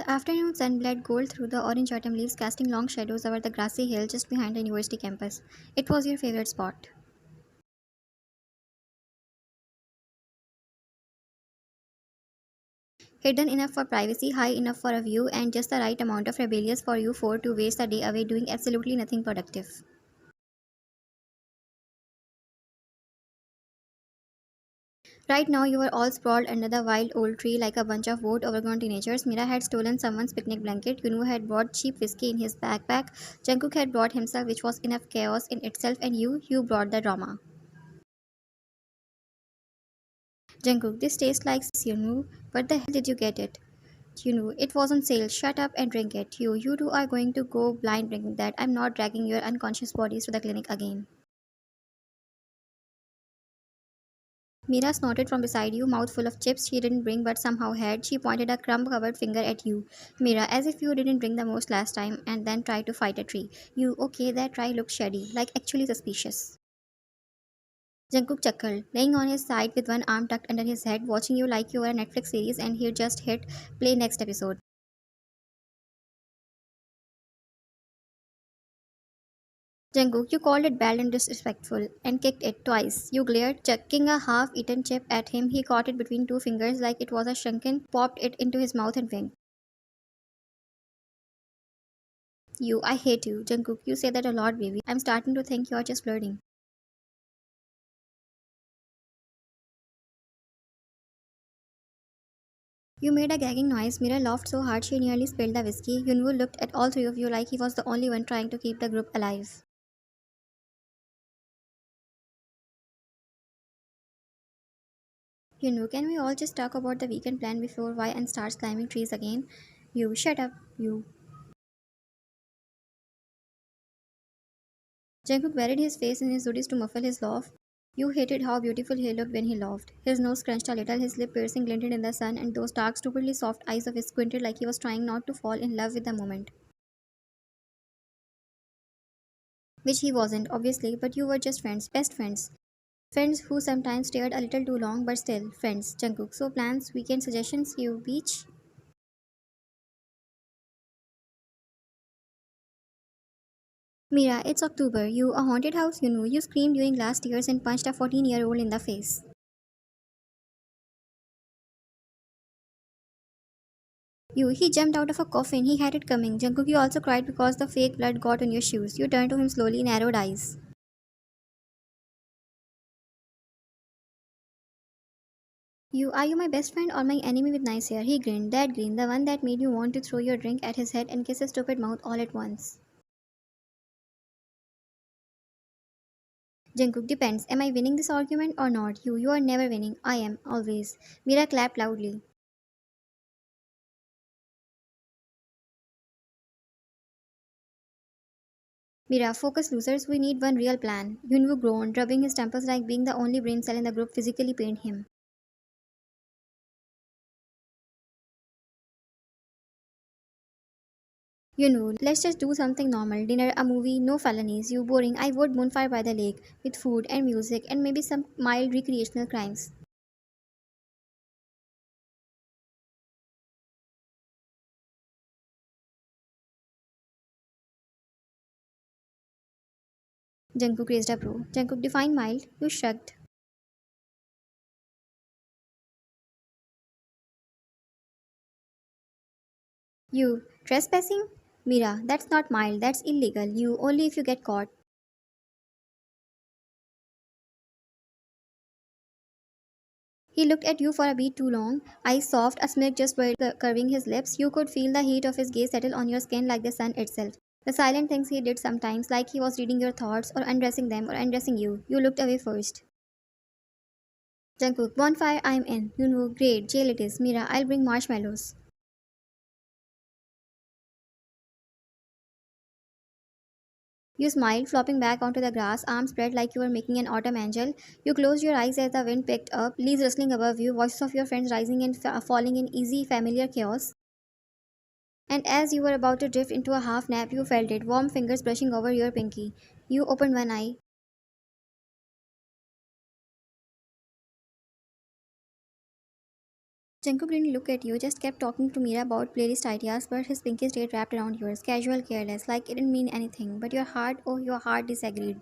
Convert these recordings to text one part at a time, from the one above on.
The afternoon sun bled gold through the orange autumn leaves, casting long shadows over the grassy hill just behind the university campus. It was your favorite spot. Hidden enough for privacy, high enough for a view, and just the right amount of rebellious for you four to waste the day away doing absolutely nothing productive. Right now, you were all sprawled under the wild old tree like a bunch of bored, overgrown teenagers. Mira had stolen someone's picnic blanket. Yunu had brought cheap whiskey in his backpack. Jungkook had brought himself, which was enough chaos in itself, and you brought the drama. Jungkook, this tastes like Yunu. Where the hell did you get it? Yunu, it was on sale. Shut up and drink it. You two are going to go blind drinking that. I'm not dragging your unconscious bodies to the clinic again. Mira snorted from beside you, mouth full of chips she didn't bring but somehow had. She pointed a crumb-covered finger at you. Mira, as if you didn't drink the most last time and then tried to fight a tree. You, okay, that try looked shady, like actually suspicious. Jungkook chuckled, laying on his side with one arm tucked under his head, watching you like you were a Netflix series and he just hit play next episode. Jungkook, you called it bad and disrespectful, and kicked it twice. You glared, chucking a half-eaten chip at him. He caught it between two fingers like it was a shrunken, popped it into his mouth and winked. You, I hate you. Jungkook, you say that a lot, baby. I'm starting to think you're just flirting. You made a gagging noise. Mira laughed so hard she nearly spilled the whiskey. Yunwoo looked at all three of you like he was the only one trying to keep the group alive. Yunwoo, can we all just talk about the weekend plan before and starts climbing trees again? You, shut up. You. Jungkook buried his face in his hoodies to muffle his laugh. You hated how beautiful he looked when he laughed. His nose scrunched a little, his lip piercing glinted in the sun, and those dark, stupidly soft eyes of his squinted like he was trying not to fall in love with the moment. Which he wasn't, obviously, but you were just friends, best friends. Friends who sometimes stayed a little too long, but still, friends. Jungkook. So plans, weekend suggestions, you beach? Mira, it's October. You a haunted house, you know. You screamed during last year's and punched a 14-year-old in the face. He jumped out of a coffin. He had it coming. Jungkook, you also cried because the fake blood got on your shoes. You turned to him slowly, narrowed eyes. Are you my best friend or my enemy with nice hair? He grinned, that grin, the one that made you want to throw your drink at his head and kiss his stupid mouth all at once. Jungkook, depends. Am I winning this argument or not? You are never winning. I am, always. Mira clapped loudly. Mira, focus losers, we need one real plan. Yunwoo groaned, rubbing his temples like being the only brain cell in the group physically pained him. Yunwoo, let's just do something normal. Dinner, a movie, no felonies. You boring. I would bonfire by the lake with food and music and maybe some mild recreational crimes. Jungkook raised a pro. Jungkook defined mild. You shrugged. You trespassing? Mira, that's not mild. That's illegal. You only if you get caught. He looked at you for a bit too long, eyes soft, a smirk just curving his lips. You could feel the heat of his gaze settle on your skin like the sun itself. The silent things he did sometimes, like he was reading your thoughts or undressing them or undressing you. You looked away first. Jungkook, bonfire, I'm in. You know, great, jail it is. Mira, I'll bring marshmallows. You smiled, flopping back onto the grass, arms spread like you were making an autumn angel. You closed your eyes as the wind picked up, leaves rustling above you, voices of your friends rising and falling in easy, familiar chaos. And as you were about to drift into a half nap, you felt it, warm fingers brushing over your pinky. You opened one eye. Jungkook didn't look at you, just kept talking to Mira about playlist ideas, but his pinky stayed wrapped around yours, casual, careless, like it didn't mean anything. But your heart, oh, your heart disagreed.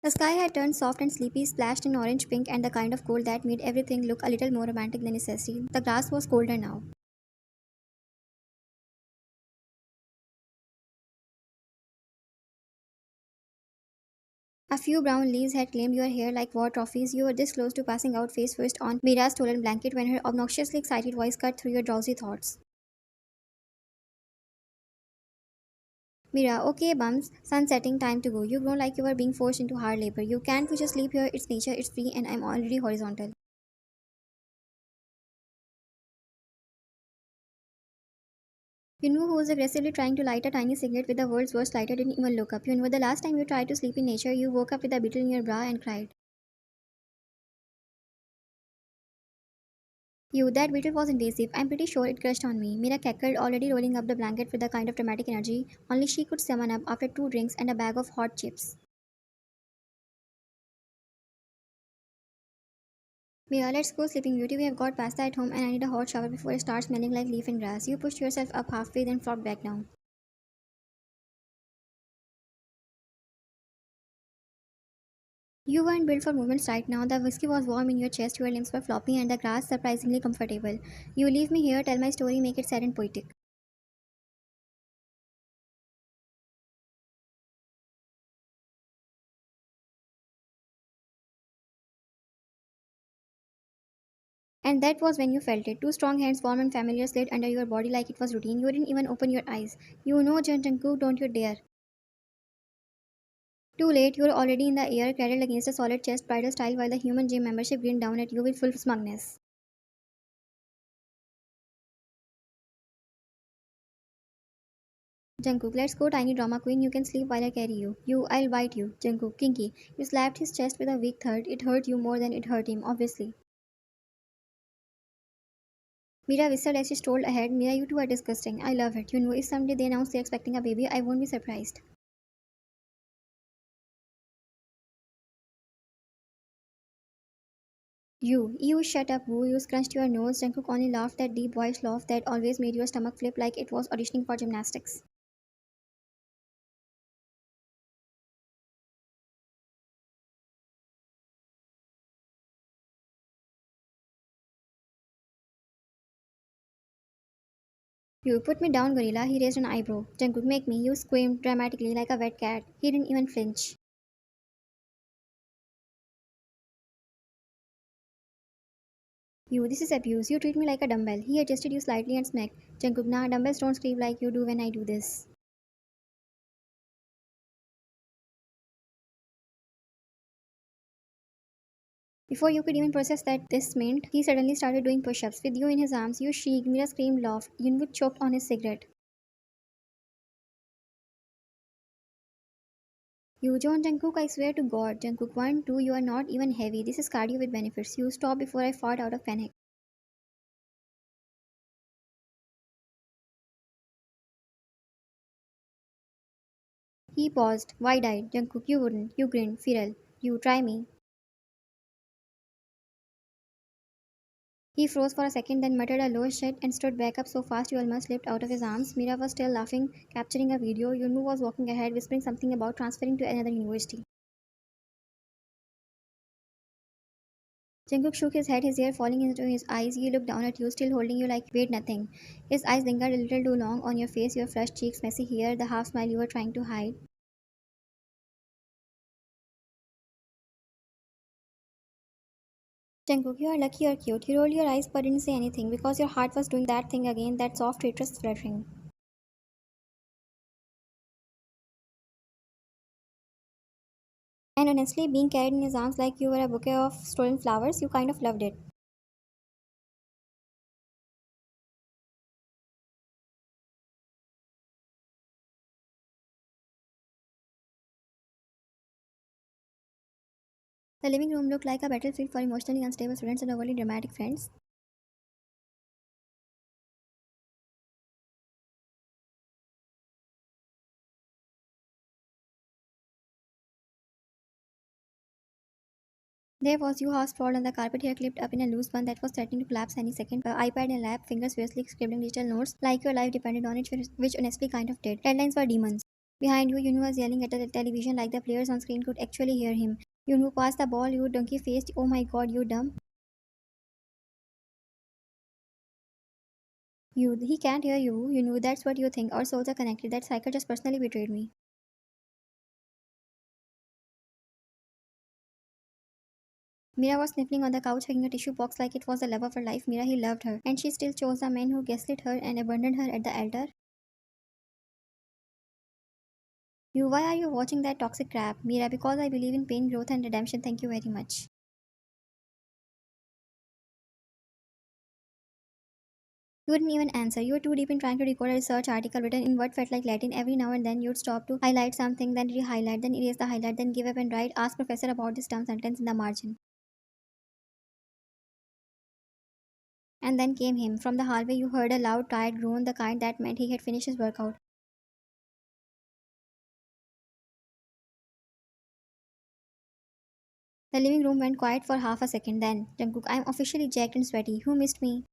The sky had turned soft and sleepy, splashed in orange pink and the kind of cold that made everything look a little more romantic than necessary. The grass was colder now. A few brown leaves had claimed your hair like war trophies. You were this close to passing out face first on Mira's stolen blanket when her obnoxiously excited voice cut through your drowsy thoughts. Mira, okay, bums. Sun setting, time to go. You grow like you were being forced into hard labor. You can't just sleep here. It's nature, it's free, and I'm already horizontal. You knew who was aggressively trying to light a tiny cigarette with the world's worst lighter didn't even look up. You know the last time you tried to sleep in nature, you woke up with a beetle in your bra and cried. You, that beetle was invasive. I'm pretty sure it crushed on me. Mira cackled, already rolling up the blanket with the kind of dramatic energy only she could summon up after 2 drinks and a bag of hot chips. Mira, let's go, Sleeping Beauty. We have got pasta at home and I need a hot shower before it starts smelling like leaf and grass. You pushed yourself up halfway, then flopped back down. You weren't built for movements right now. The whiskey was warm in your chest, your limbs were floppy, and the grass surprisingly comfortable. You leave me here, tell my story, make it sad and poetic. And that was when you felt it. 2 strong hands, warm and familiar, slid under your body like it was routine. You didn't even open your eyes. You know, Jungkook, don't you dare. Too late, you're already in the air, cradled against a solid chest, bridal style, while the human gym membership grinned down at you with full smugness. Jungkook, let's go, tiny drama queen. You can sleep while I carry you. You, I'll bite you. Jungkook, kinky. You slapped his chest with a weak third. It hurt you more than it hurt him, obviously. Mira whistled as she strolled ahead. Mira, you two are disgusting. I love it. You know, if someday they announce they're expecting a baby, I won't be surprised. You shut up, boo. You scrunched your nose. Jungkook only laughed that deep voice laugh that always made your stomach flip like it was auditioning for gymnastics. You put me down, gorilla. He raised an eyebrow. Jungkook, make me. You screamed dramatically like a wet cat. He didn't even flinch. You, this is abuse. You treat me like a dumbbell. He adjusted you slightly and smacked. Jungkook, nah, dumbbells don't scream like you do when I do this. Before you could even process that this meant, he suddenly started doing push-ups. With you in his arms, you shrieked, Mira screamed, laughed. Yunwoo choked on his cigarette. You, John Jungkook, I swear to God. Jungkook 1, 2, you are not even heavy. This is cardio with benefits. You stop before I fart out of panic. He paused, wide-eyed. Jungkook, you wouldn't. You grinned. Viral. You, try me. He froze for a second, then muttered a low shit and stood back up so fast you almost slipped out of his arms. Mira was still laughing, capturing a video. Yunwoo was walking ahead, whispering something about transferring to another university. Jungkook shook his head, his hair falling into his eyes. He looked down at you, still holding you like weighed nothing. His eyes lingered a little too long on your face, your flushed cheeks, messy hair, the half smile you were trying to hide. Jungkook, you are lucky or cute. You rolled your eyes but didn't say anything because your heart was doing that thing again, that soft, traitorous fluttering. And honestly, being carried in his arms like you were a bouquet of stolen flowers, you kind of loved it. The living room looked like a battlefield for emotionally unstable students and overly dramatic friends. There was you half sprawled on the carpet, hair clipped up in a loose bun that was threatening to collapse any second. iPad in lap, fingers fiercely scribbling digital notes like your life depended on it, which honestly kind of did. Deadlines were demons. Behind you, Yunu was yelling at the television like the players on screen could actually hear him. Yunu, pass the ball, you donkey faced. Oh my god, you dumb. He can't hear you. You know that's what you think. Our souls are connected. That cycle just personally betrayed me. Mira was sniffling on the couch, hugging a tissue box like it was the love of her life. Mira, he loved her. And she still chose the man who gaslit her and abandoned her at the altar. Why are you watching that toxic crap? Mira, because I believe in pain, growth, and redemption. Thank you very much. You wouldn't even answer. You were too deep in trying to decode a research article written in what felt like Latin. Every now and then you'd stop to highlight something, then re-highlight, then erase the highlight, then give up and write, ask professor about this term sentence in the margin. And then came him. From the hallway you heard a loud, tired groan, the kind that meant he had finished his workout. The living room went quiet for half a second. Then, Jungkook, I'm officially jacked and sweaty. Who missed me?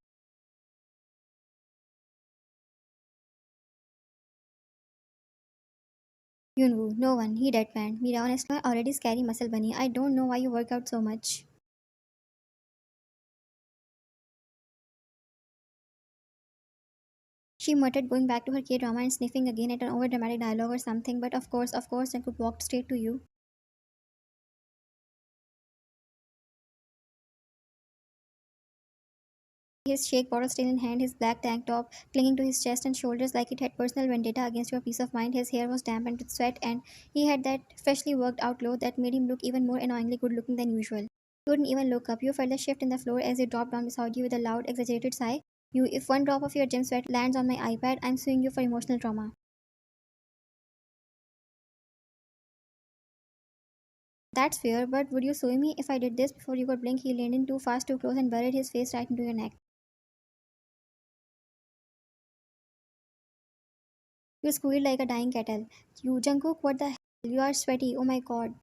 Yunwoo, no one. He deadpanned. Mira, honestly, I already scary muscle bunny. I don't know why you work out so much. She muttered, going back to her K-drama and sniffing again at an overdramatic dialogue or something. But of course, Jungkook walked straight to you. His shake bottle still in hand, his black tank top clinging to his chest and shoulders like it had personal vendetta against your peace of mind. His hair was damp and with sweat, and he had that freshly worked out glow that made him look even more annoyingly good looking than usual. You couldn't even look up. You felt a shift in the floor as he dropped down beside you with a loud, exaggerated sigh. If one drop of your gym sweat lands on my iPad, I'm suing you for emotional trauma. That's fair, but would you sue me if I did this before you could blink? He leaned in too fast, too close, and buried his face right into your neck. You squealed like a dying kettle. You, Jungkook, what the hell? You are sweaty. Oh my god.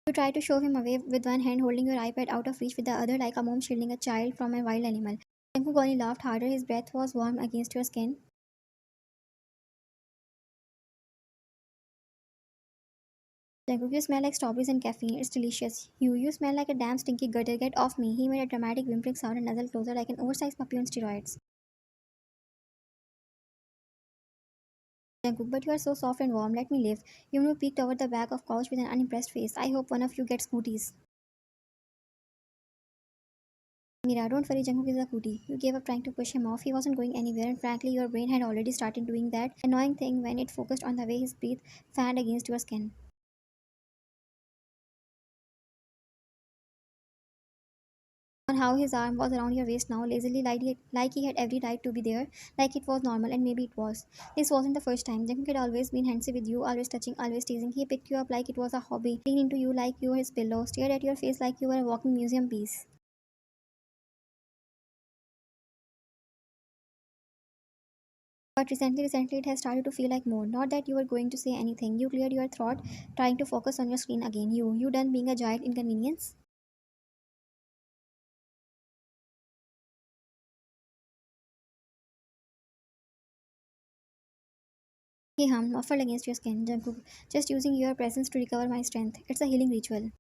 You tried to shove him away with one hand, holding your iPad out of reach with the other, like a mom shielding a child from a wild animal. Jungkook only laughed harder. His breath was warm against your skin. Jungkook, you smell like strawberries and caffeine. It's delicious. You smell like a damn stinky gutter. Get off me. He made a dramatic whimpering sound and nuzzled closer like an oversized puppy on steroids. Jungkook, but you are so soft and warm. Let me live. Yumno peeked over the back of couch with an unimpressed face. I hope one of you gets cooties. Mira, don't worry, Jungkook is a cootie. You gave up trying to push him off. He wasn't going anywhere, and frankly, your brain had already started doing that annoying thing when it focused on the way his breath fanned against your skin. On how his arm was around your waist now, lazily like he had every right to be there, like it was normal, and maybe it was. This wasn't the first time. Jungkook had always been handsy with you, always touching, always teasing. He picked you up like it was a hobby, leaned into you like you were his pillow, stared at your face like you were a walking museum piece. But recently it has started to feel like more. Not that you were going to say anything. You cleared your throat, trying to focus on your screen again. You done being a giant inconvenience? He hummed, muffled against your skin. Jungkook, just using your presence to recover my strength. It's a healing ritual.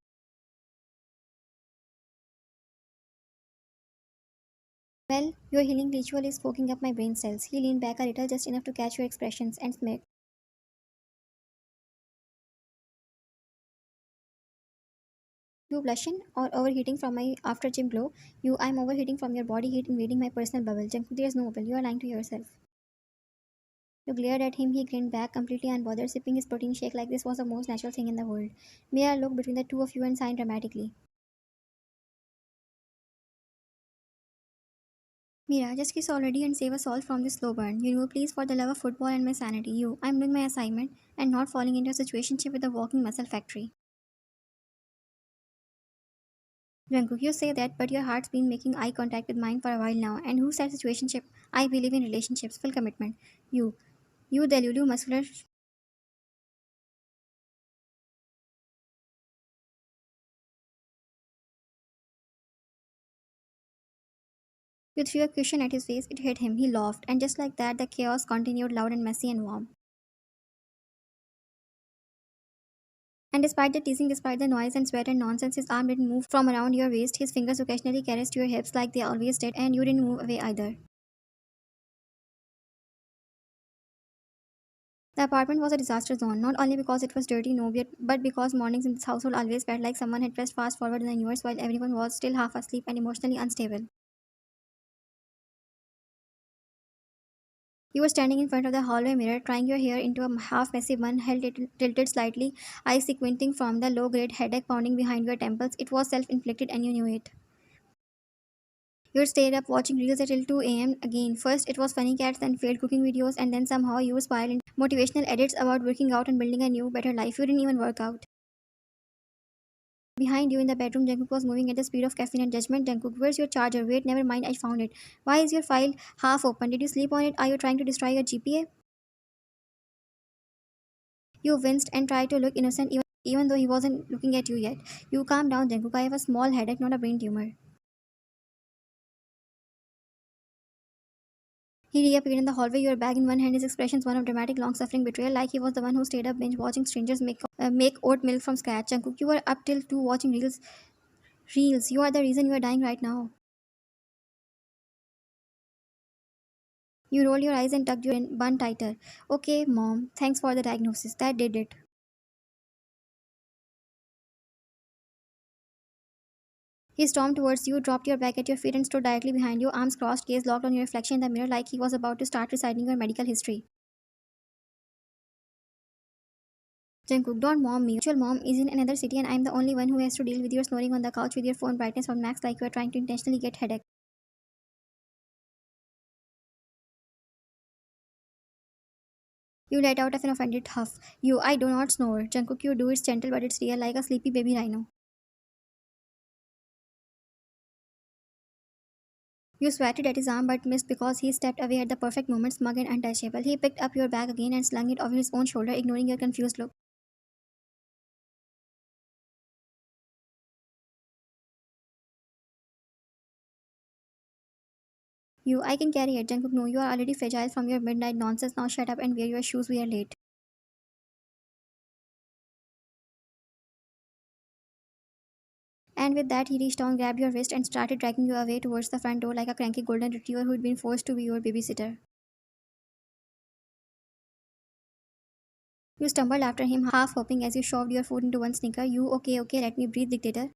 Well, your healing ritual is fogging up my brain cells. He leaned back a little, just enough to catch your expressions, and smirked. You blushing or overheating from my after gym glow? I'm overheating from your body heat invading my personal bubble. Jungkook, there's no bubble. You are lying to yourself. You glared at him, he grinned back, completely unbothered, sipping his protein shake like this was the most natural thing in the world. Mia looked between the two of you and signed dramatically. Mira, just kiss already and save us all from this slow burn. Please, for the love of football and my sanity. I'm doing my assignment and not falling into a situationship with a walking muscle factory. Jungkook, you say that, but your heart's been making eye contact with mine for a while now. And who said situationship? I believe in relationships, full commitment. You, you delulu muscular You threw a cushion at his face, it hit him, he laughed, and just like that, the chaos continued loud and messy and warm. And despite the teasing, despite the noise and sweat and nonsense, his arm didn't move from around your waist. His fingers occasionally caressed your hips like they always did, and you didn't move away either. The apartment was a disaster zone, not only because it was dirty, no, but because mornings in this household always felt like someone had pressed fast forward in the universe while everyone was still half asleep and emotionally unstable. You were standing in front of the hallway mirror, trying your hair into a half messy bun, held it tilted slightly, eyes squinting from the low grade headache pounding behind your temples. It was self inflicted and you knew it. You stayed up watching reels until 2 a.m. again. First, it was funny cats, then failed cooking videos, and then somehow you spiraled into motivational edits about working out and building a new, better life. You didn't even work out. Behind you in the bedroom, Jungkook was moving at the speed of caffeine and judgment. Jungkook, where's your charger? Wait, never mind, I found it. Why is your file half open? Did you sleep on it? Are you trying to destroy your GPA? You winced and tried to look innocent even though he wasn't looking at you yet. You calm down, Jungkook. I have a small headache, not a brain tumor. He reappeared in the hallway, your bag in one hand, his expressions one of dramatic, long-suffering betrayal, like he was the one who stayed up binge-watching strangers make oat milk from scratch. Jungkook, you were up till 2 watching reels. Reels, you are the reason you are dying right now. You rolled your eyes and tucked your bun tighter. Okay, mom, thanks for the diagnosis. That did it. He stormed towards you, dropped your bag at your feet, and stood directly behind you, arms crossed, gaze locked on your reflection in the mirror, like he was about to start reciting your medical history. Jungkook, don't mom me. Your actual mom is in another city, and I'm the only one who has to deal with your snoring on the couch with your phone brightness on max, like you are trying to intentionally get headache. You let out of an offended huff. I do not snore. Jungkook, you do. It's gentle, but it's real, like a sleepy baby rhino. You swatted at his arm but missed because he stepped away at the perfect moment, smug and untouchable. He picked up your bag again and slung it over his own shoulder, ignoring your confused look. I can carry it. Jungkook, no, you are already fragile from your midnight nonsense. Now shut up and wear your shoes. We are late. And with that, he reached down, grabbed your wrist, and started dragging you away towards the front door like a cranky golden retriever who'd been forced to be your babysitter. You stumbled after him, half hoping as you shoved your foot into one sneaker. Okay, okay, let me breathe, dictator.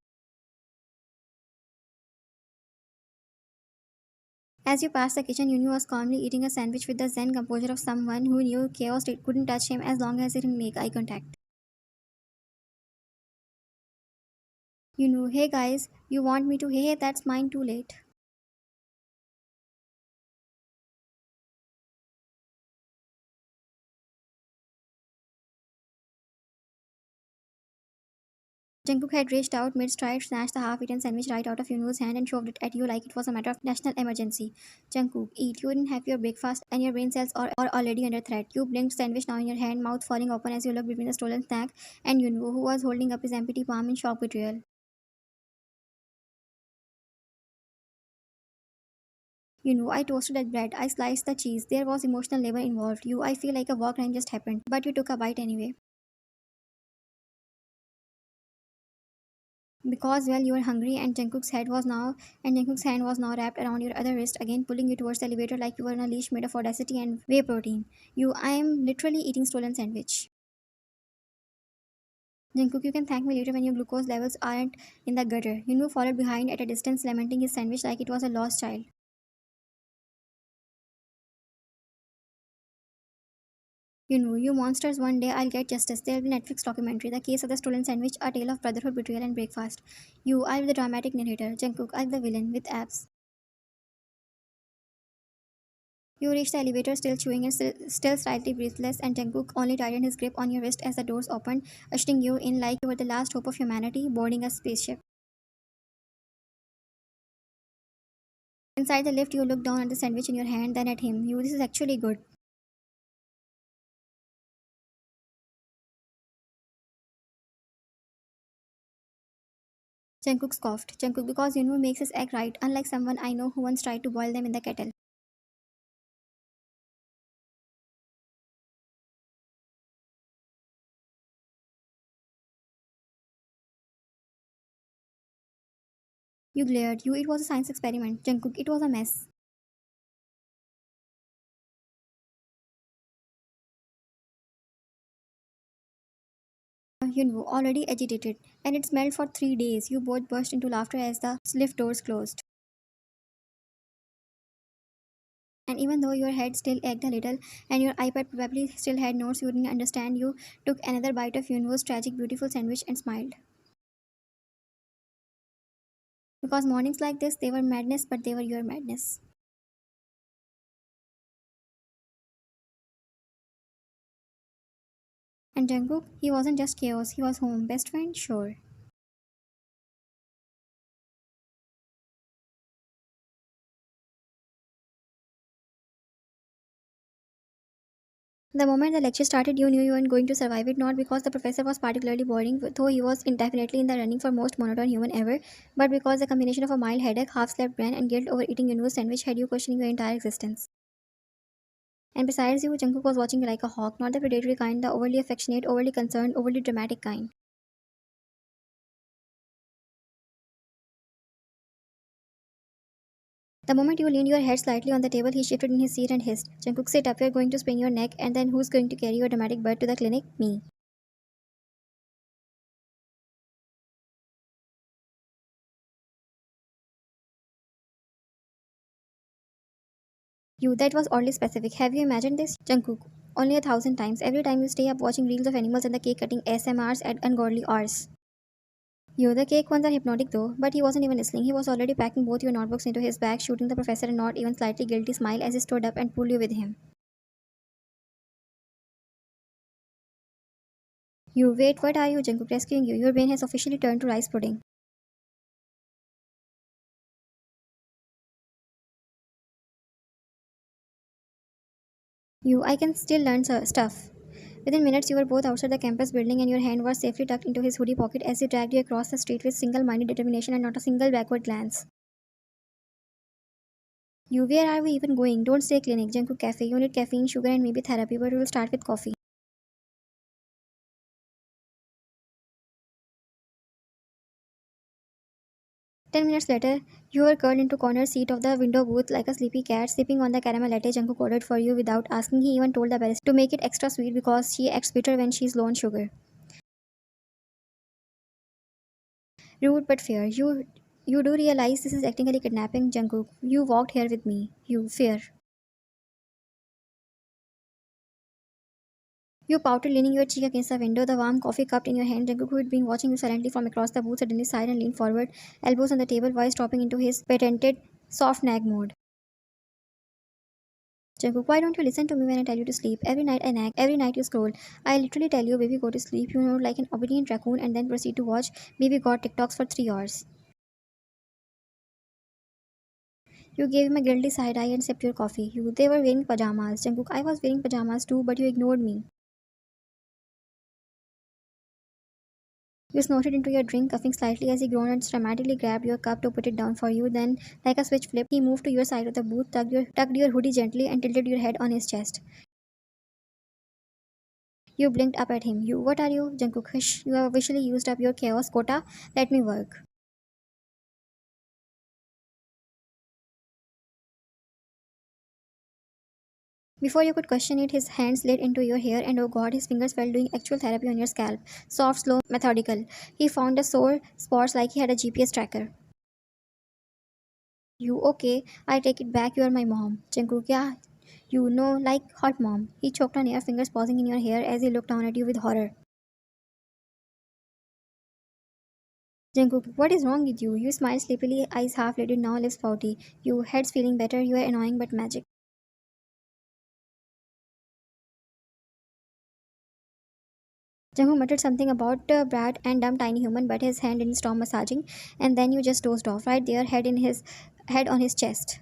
As you passed the kitchen, Yunu was calmly eating a sandwich with the zen composure of someone who knew chaos couldn't touch him as long as it didn't make eye contact. Hey guys, you want me to? Hey, that's mine too late. Jungkook had reached out mid-stride, snatched the half-eaten sandwich right out of Yunu's hand and shoved it at you like it was a matter of national emergency. Jungkook, eat. You didn't have your breakfast and your brain cells are already under threat. You blinked, sandwich now in your hand, mouth falling open as you looked between the stolen snack and Yunu, who was holding up his empty palm in shock betrayal. I toasted that bread. I sliced the cheese. There was emotional labor involved. I feel like a war crime just happened. But you took a bite anyway. Because well you were hungry and Jungkook's hand was now wrapped around your other wrist again pulling you towards the elevator like you were on a leash made of audacity and whey protein. I am literally eating stolen sandwich. Jungkook, you can thank me later when your glucose levels aren't in the gutter. Followed behind at a distance lamenting his sandwich like it was a lost child. You monsters, one day I'll get justice. There'll be Netflix documentary, The Case of the Stolen Sandwich, a tale of brotherhood, betrayal and breakfast. I'll be the dramatic narrator. Jungkook, I'll be the villain with abs. You reach the elevator still chewing and still slightly breathless, and Jungkook only tightened his grip on your wrist as the doors opened, ushering you in like you were the last hope of humanity boarding a spaceship. Inside the lift, you looked down at the sandwich in your hand, then at him. This is actually good. Jungkook scoffed. Jungkook, because Yunwoo makes his egg right, unlike someone I know who once tried to boil them in the kettle. You glared. You, it was a science experiment. Jungkook, it was a mess. Yunwoo, already agitated. And it smelled for 3 days. You both burst into laughter as the lift doors closed. And even though your head still ached a little and your iPad probably still had notes you didn't understand, you took another bite of Yunwoo's tragic, beautiful sandwich and smiled. Because mornings like this, they were madness, but they were your madness. And Jungkook, he wasn't just chaos, he was home. Best friend? Sure. The moment the lecture started, you knew you weren't going to survive it, not because the professor was particularly boring, though he was indefinitely in the running for most monotone human ever, but because the combination of a mild headache, half-slept brain, and guilt over eating Yunwoo's sandwich had you questioning your entire existence. And besides you, Jungkook was watching you like a hawk, not the predatory kind, the overly affectionate, overly concerned, overly dramatic kind. The moment you leaned your head slightly on the table, he shifted in his seat and hissed, Jungkook, sit up, you're going to sprain your neck, and then who's going to carry your dramatic butt to the clinic? Me. You, that was oddly specific. Have you imagined this? Jungkook, only 1,000 times. Every time you stay up watching reels of animals and the cake cutting ASMRs at ungodly hours. You, the cake ones are hypnotic though, but he wasn't even listening. He was already packing both your notebooks into his bag, shooting the professor a not even slightly guilty smile as he stood up and pulled you with him. You, wait, what are you, Jungkook, rescuing you? Your brain has officially turned to rice pudding. You, I can still learn stuff. Within minutes, you were both outside the campus building and your hand was safely tucked into his hoodie pocket as he dragged you across the street with single minded determination and not a single backward glance. You, where are we even going? Don't say clinic, Jungkook cafe. You need caffeine, sugar, and maybe therapy, but we will start with coffee. 10 minutes later, you were curled into corner seat of the window booth like a sleepy cat, sipping on the caramel latte Jungkook ordered for you without asking. He even told the barista to make it extra sweet because she acts bitter when she's low on sugar. Rude but fair. You do realize this is technically kidnapping, Jungkook. You walked here with me. You fair. You pouted, leaning your cheek against the window, the warm coffee cupped in your hand. Jungkook, who had been watching you silently from across the booth, suddenly sighed and leaned forward, elbows on the table, voice dropping into his patented soft nag mode. Jungkook, why don't you listen to me when I tell you to sleep? Every night I nag, every night you scroll. I literally tell you, baby, go to sleep, you know, like an obedient raccoon, and then proceed to watch baby god TikToks for 3 hours. You gave him a guilty side eye and sipped your coffee. They were wearing pajamas. Jungkook, I was wearing pajamas too, but you ignored me. You snorted into your drink, coughing slightly as he groaned and dramatically grabbed your cup to put it down for you. Then, like a switch flipped, he moved to your side of the booth, tugged your hoodie gently, and tilted your head on his chest. You blinked up at him. What are you? Jungkook, hush, you have officially used up your chaos quota. Let me work. Before you could question it, his hand slid into your hair, and oh god, his fingers felt doing actual therapy on your scalp. Soft, slow, methodical. He found the sore spots like he had a GPS tracker. You okay? I take it back, you are my mom. Jungkook, yeah, you know, like hot mom. He choked on air, fingers pausing in your hair as he looked down at you with horror. Jungkook, what is wrong with you? You smiled sleepily, eyes half lidded, now lips pouty. You head's feeling better, you are annoying but magic. Jungkook muttered something about Brad and dumb tiny human, but his hand didn't stop massaging, and then you just dozed off right there, head on his chest.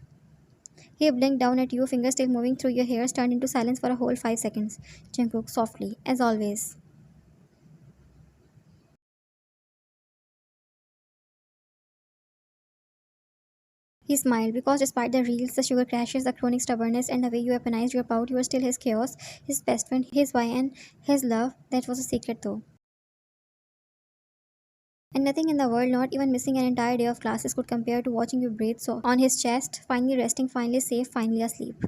He blinked down at you, fingers still moving through your hair, turned into silence for a whole 5 seconds. Jungkook softly, as always. He smiled because despite the reels, the sugar crashes, the chronic stubbornness, and the way you weaponized your pout, you were still his chaos, his best friend, his why, and his love. That was a secret though. And nothing in the world, not even missing an entire day of classes, could compare to watching you breathe so on his chest, finally resting, finally safe, finally asleep.